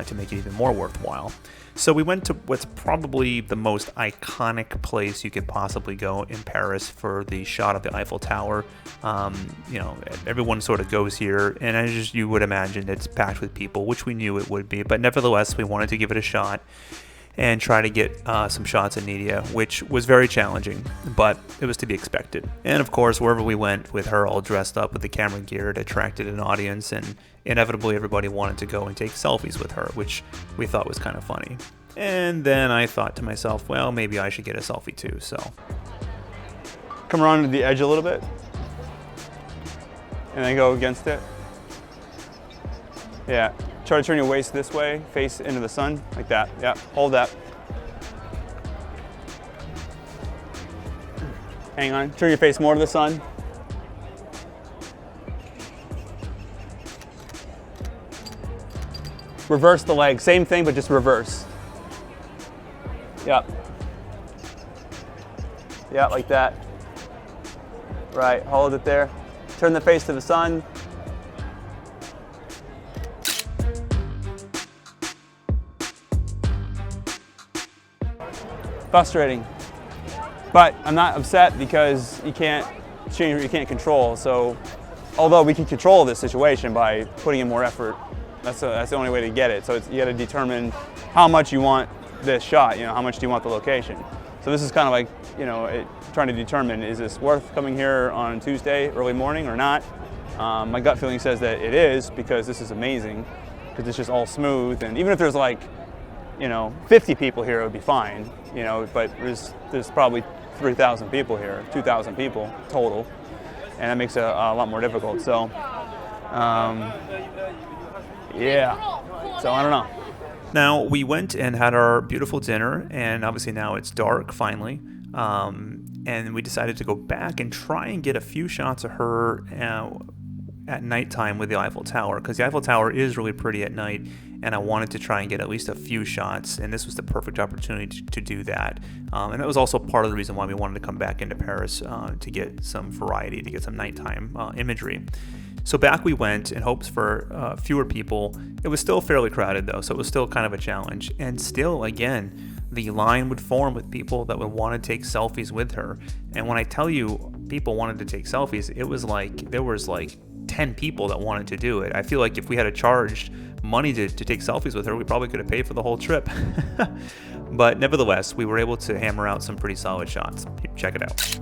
Speaker 10: to make it even more worthwhile. So we went to what's probably the most iconic place you could possibly go in Paris for the shot of the Eiffel Tower. You know, everyone sort of goes here, and as you would imagine, it's packed with people, which we knew it would be. But nevertheless, we wanted to give it a shot and try to get some shots of Nida, which was very challenging, but it was to be expected. And of course, wherever we went with her all dressed up with the camera gear, it attracted an audience, and inevitably everybody wanted to go and take selfies with her, which we thought was kind of funny. And then I thought to myself, well, maybe I should get a selfie too, so.
Speaker 1: Come around to the edge a little bit. And then go against it. Yeah. Try to turn your waist this way, face into the sun, like that. Yeah, hold that. Hang on, turn your face more to the sun. Reverse the leg, same thing, but just reverse. Yeah. Yeah, like that. Right, hold it there. Turn the face to the sun. Frustrating, but I'm not upset because you can't change what you can't control. So, although we can control this situation by putting in more effort, that's the only way to get it. So you got to determine how much you want this shot. You know, how much do you want the location? So this is kind of like, you know, trying to determine, is this worth coming here on Tuesday early morning or not? My gut feeling says that it is, because this is amazing, because it's just all smooth, and even if there's like, you know, 50 people here, it would be fine, you know, but there's probably 3,000 people here, 2,000 people total, and that makes it a lot more difficult. So, yeah, so I don't know.
Speaker 10: Now, we went and had our beautiful dinner, and obviously now it's dark, finally, and we decided to go back and try and get a few shots of her at nighttime with the Eiffel Tower, because the Eiffel Tower is really pretty at night, and I wanted to try and get at least a few shots, and this was the perfect opportunity to do that. And that was also part of the reason why we wanted to come back into Paris, to get some variety, to get some nighttime imagery. So back we went in hopes for fewer people. It was still fairly crowded though, so it was still kind of a challenge. And still, again, the line would form with people that would want to take selfies with her. And when I tell you people wanted to take selfies, it was like, there was like 10 people that wanted to do it. I feel like if we had charged money to take selfies with her, we probably could have paid for the whole trip. But nevertheless, we were able to hammer out some pretty solid shots. Check it out.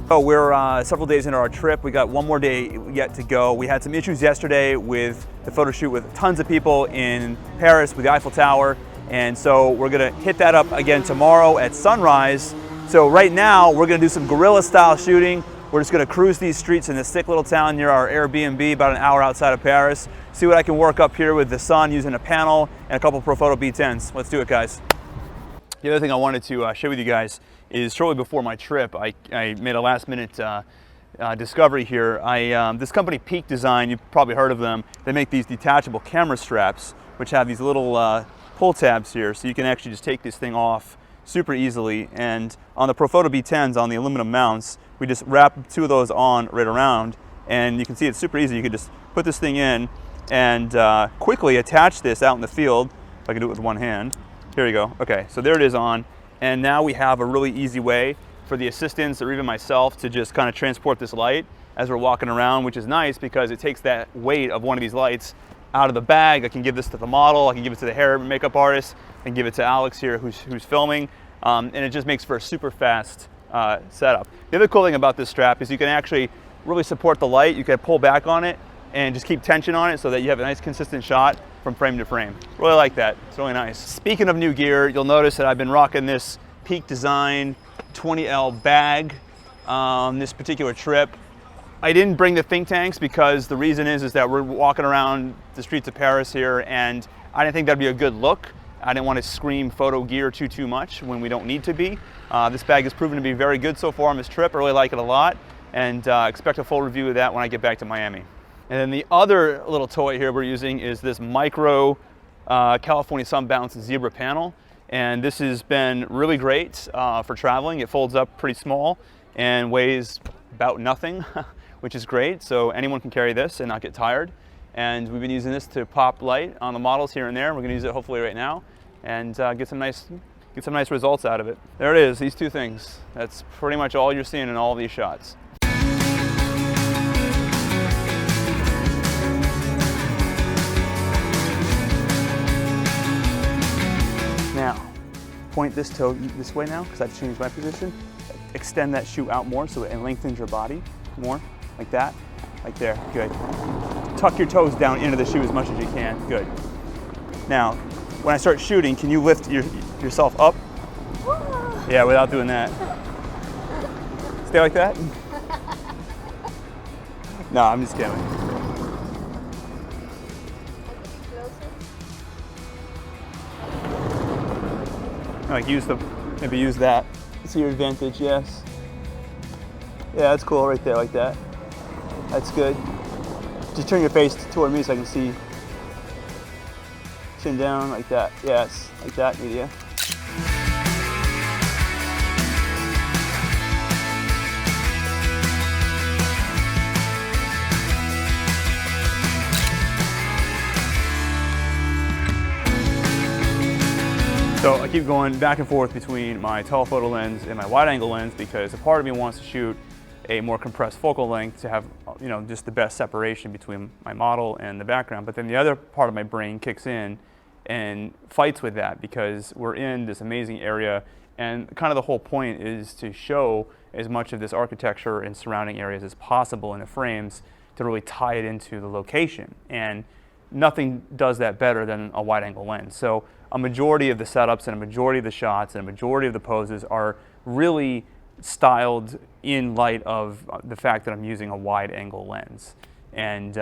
Speaker 1: So we're several days into our trip. We got one more day yet to go. We had some issues yesterday with the photo shoot with tons of people in Paris with the Eiffel Tower. And so we're gonna hit that up again tomorrow at sunrise. So right now we're gonna do some guerrilla style shooting. We're just gonna cruise these streets in this sick little town near our Airbnb, about an hour outside of Paris. See what I can work up here with the sun using a panel and a couple Profoto B10s. Let's do it, guys. The other thing I wanted to share with you guys is shortly before my trip, I made a last minute discovery here. This company, Peak Design, you've probably heard of them. They make these detachable camera straps, which have these little pull tabs here, so you can actually just take this thing off super easily. And on the Profoto B10s, on the aluminum mounts, we just wrap 2 of those on right around, and you can see it's super easy. You can just put this thing in and quickly attach this out in the field. If I can do it with one hand. Here you go. Okay, so there it is on. And now we have a really easy way for the assistants or even myself to just kind of transport this light as we're walking around, which is nice because it takes that weight of one of these lights out of the bag. I can give this to the model, I can give it to the hair and makeup artist, and give it to Alex here who's filming, and it just makes for a super fast setup. The other cool thing about this strap is you can actually really support the light. You can pull back on it and just keep tension on it so that you have a nice consistent shot from frame to frame. Really like that, it's really nice. Speaking of new gear, you'll notice that I've been rocking this Peak Design 20L bag on this particular trip. I didn't bring the think tanks because the reason is that we're walking around the streets of Paris here, and I didn't think that'd be a good look. I didn't want to scream photo gear too much when we don't need to be. This bag has proven to be very good so far on this trip. I really like it a lot, and expect a full review of that when I get back to Miami. And then the other little toy here we're using is this micro California Sunbounce Zebra panel. And this has been really great for traveling. It folds up pretty small and weighs about nothing, which is great. So anyone can carry this and not get tired. And we've been using this to pop light on the models here and there. We're gonna use it hopefully right now and get some nice results out of it. There it is, these two things. That's pretty much all you're seeing in all of these shots. Now, point this toe this way now, because I've changed my position. Extend that shoe out more so it lengthens your body more, like that, like there, good. Tuck your toes down into the shoe as much as you can, good. Now, when I start shooting, can you lift yourself up? Yeah, without doing that. Stay like that? No, I'm just kidding. Like maybe use that to your advantage, yes. Yeah, that's cool right there, like that. That's good. Just turn your face toward me so I can see. Chin down, like that, yes, like that, Nida. So I keep going back and forth between my telephoto lens and my wide angle lens because a part of me wants to shoot a more compressed focal length to have, you know, just the best separation between my model and the background. But then the other part of my brain kicks in and fights with that because we're in this amazing area, and kind of the whole point is to show as much of this architecture and surrounding areas as possible in the frames to really tie it into the location. And nothing does that better than a wide angle lens. So a majority of the setups and a majority of the shots and a majority of the poses are really styled in light of the fact that I'm using a wide angle lens. And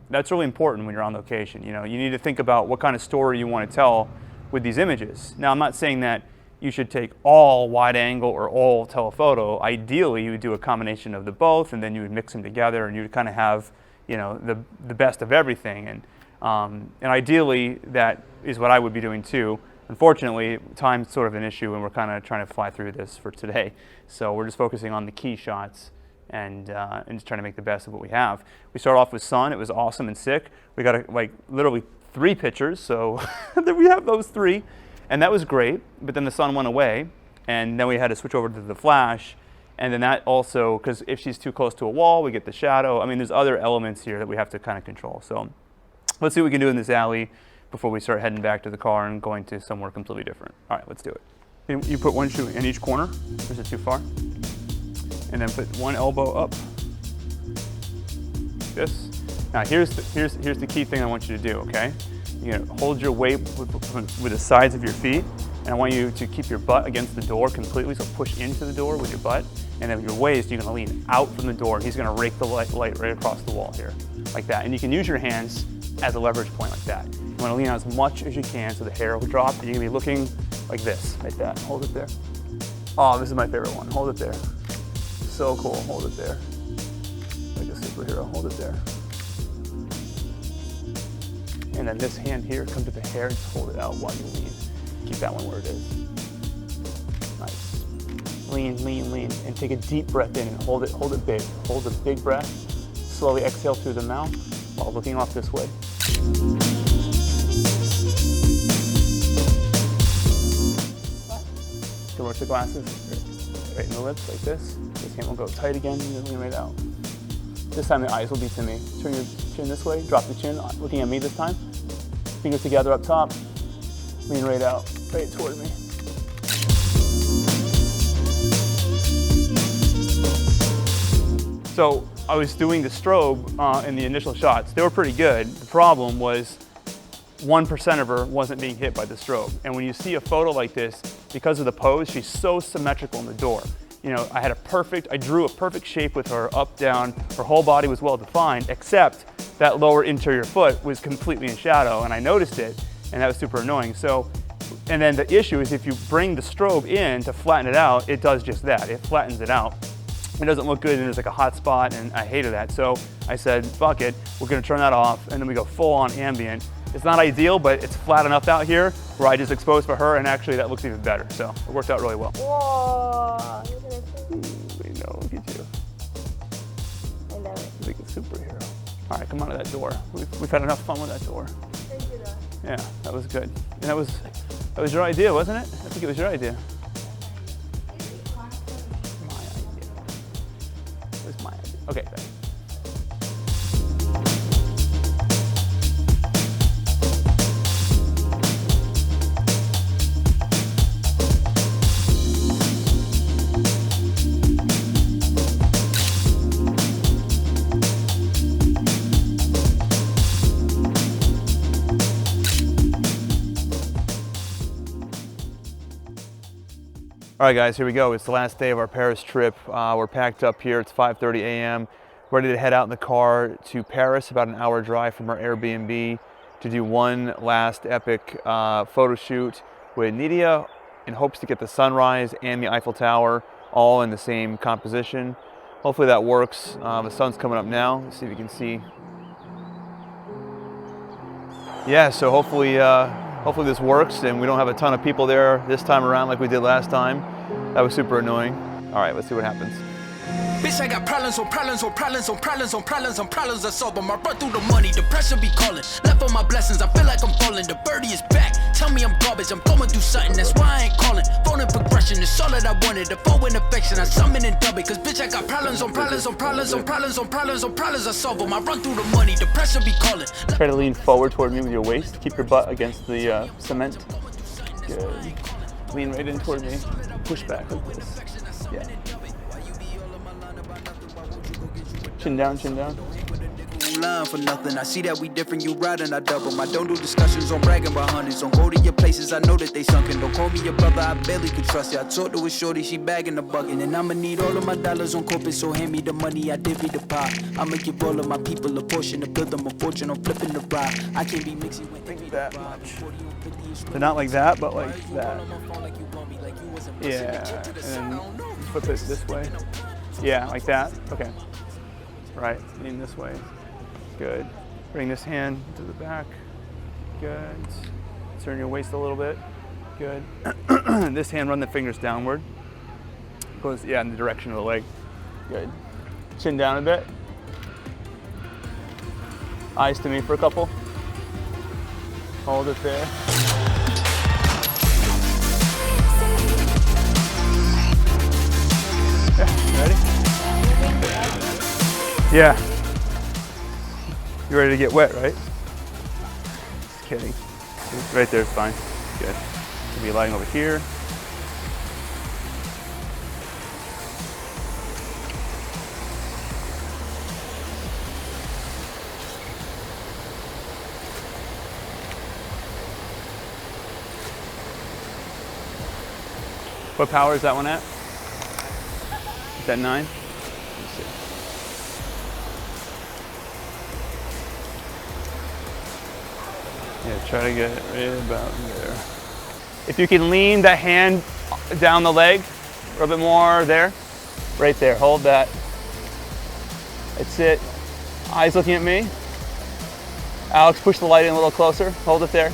Speaker 1: that's really important when you're on location. You know, you need to think about what kind of story you want to tell with these images. Now, I'm not saying that you should take all wide angle or all telephoto. Ideally, you would do a combination of the both, and then you would mix them together, and you would kind of have, you know, the best of everything. And ideally, that is what I would be doing too. Unfortunately, time's sort of an issue, and we're kind of trying to fly through this for today. So we're just focusing on the key shots and just trying to make the best of what we have. We start off with sun. It was awesome and sick. We got like literally 3 pictures, so then we have those 3, and that was great. But then the sun went away, and then we had to switch over to the flash. And then that also, because if she's too close to a wall, we get the shadow. I mean, there's other elements here that we have to kind of control. So let's see what we can do in this alley before we start heading back to the car and going to somewhere completely different. All right, let's do it. You put one shoe in each corner. Is it too far? And then put one elbow up. This. Now here's the key thing I want you to do. Okay, you're gonna hold your weight with the sides of your feet, and I want you to keep your butt against the door completely. So push into the door with your butt, and then your waist you're gonna lean out from the door. He's gonna rake the light right across the wall here, like that. And you can use your hands as a leverage point like that. You want to lean out as much as you can so the hair will drop, and you're going to be looking like this, like that. Hold it there. Oh, this is my favorite one. Hold it there. So cool. Hold it there. Like a superhero. Hold it there. And then this hand here, come to the hair and just hold it out while you lean. Keep that one where it is. Nice. Lean, lean, lean, and take a deep breath in and hold it big. Hold a big breath. Slowly exhale through the mouth while looking off this way. Go with the glasses, right in the lips like this. This hand will go tight again and then lean right out. This time the eyes will be to me. Turn your chin this way, drop the chin, looking at me this time. Fingers together up top, lean right out, right toward me. So I was doing the strobe in the initial shots. They were pretty good. The problem was 1% of her wasn't being hit by the strobe. And when you see a photo like this, because of the pose, she's so symmetrical in the door. You know, I drew a perfect shape with her, up, down. Her whole body was well defined, except that lower interior foot was completely in shadow, and I noticed it, and that was super annoying. So, and then the issue is if you bring the strobe in to flatten it out, it does just that. It flattens it out. It doesn't look good, and there's like a hot spot, and I hated that. So I said, fuck it, we're gonna turn that off, and then we go full on ambient. It's not ideal, but it's flat enough out here where I just exposed for her, and actually that looks even better. So it worked out really well.
Speaker 2: Whoa, look at it.
Speaker 1: I know, look at you.
Speaker 2: I love it.
Speaker 1: Like a superhero. All right, come on to that door. We've had enough fun with that door.
Speaker 2: Thank you, though.
Speaker 1: Yeah, that was good. And that was your idea, wasn't it? I think it was your idea. My idea. It was my idea. Okay, thanks. All right, guys, here we go. It's the last day of our Paris trip. We're packed up here. It's 5:30 a.m. Ready to head out in the car to Paris, about an hour drive from our Airbnb, to do one last epic photo shoot with Nida in hopes to get the sunrise and the Eiffel Tower all in the same composition. Hopefully that works. The sun's coming up now. Let's see if you can see. Yeah, so hopefully this works and we don't have a ton of people there this time around like we did last time. That was super annoying. All right, let's see what happens.
Speaker 11: Bitch, I got problems on problems on problems on problems on problems on problems I solve them. I run through the money, the pressure be calling. Left on my blessings, I feel like I'm falling. The birdie is back, tell me I'm garbage. I'm going through something, that's why I ain't calling. Phone and progression, it's all that I wanted. The phone and affection, I summon and dub it. Cause bitch, I got problems on problems on problems on problems on problems on problems I solve them. I run through the money, the pressure be calling.
Speaker 1: Try to lean forward toward me with your waist. Keep your butt against the cement. Good. Lean right in toward me. Push back like this. Yeah. Chin down, chin down.
Speaker 11: Line for nothing. I see that we different, you riding, I double. I don't do discussions on bragging about hundreds. Don't go to your places, I know that they sunken. Don't call me your brother, I barely could trust you. I talked to a shorty, she bagging the bucket. And I'ma need all of my dollars on corporate, so hand me the money, I divvy the pie. I'ma give all of my people a portion to build them a fortune, I'm flipping the ride. I can't be mixing with
Speaker 1: Think that much. So not like that, but like that. Yeah, and then flip it this way. Yeah, like that. Okay. Right, lean this way. Good. Bring this hand to the back. Good. Turn your waist a little bit. Good. This hand, run the fingers downward. Goes, yeah, in the direction of the leg. Good. Chin down a bit. Eyes to me for a couple. Hold it there. Yeah, ready? Yeah. You're ready to get wet, right? Just kidding. Right there is fine. Good. You'll be lying over here. What power is that one at? Is that 9? Yeah, try to get it right about there. If you can lean that hand down the leg, a little bit more there. Right there, hold that. That's it. Eyes looking at me. Alex, push the light in a little closer. Hold it there.